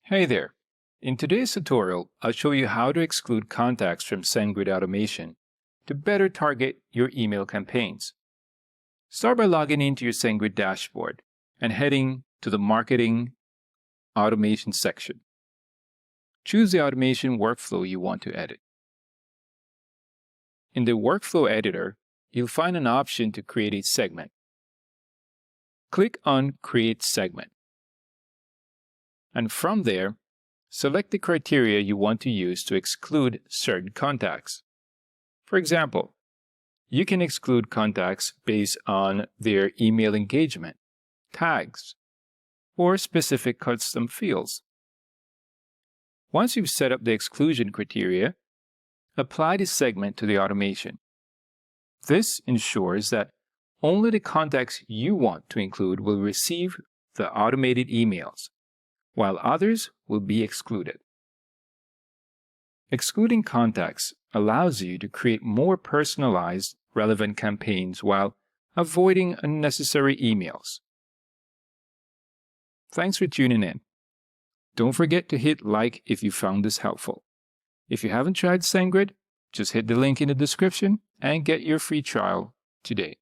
Hey there! In today's tutorial, I'll show you how to exclude contacts from SendGrid automation to better target your email campaigns. Start by logging into your SendGrid dashboard and heading to the Marketing Automation section. Choose the automation workflow you want to edit. In the Workflow Editor, you'll find an option to create a segment. Click on Create Segment. And from there, select the criteria you want to use to exclude certain contacts. For example, you can exclude contacts based on their email engagement, tags, or specific custom fields. Once you've set up the exclusion criteria, apply the segment to the automation. This ensures that only the contacts you want to include will receive the automated emails, while others will be excluded. Excluding contacts allows you to create more personalized, relevant campaigns while avoiding unnecessary emails. Thanks for tuning in. Don't forget to hit like if you found this helpful. If you haven't tried SendGrid, just hit the link in the description and get your free trial today.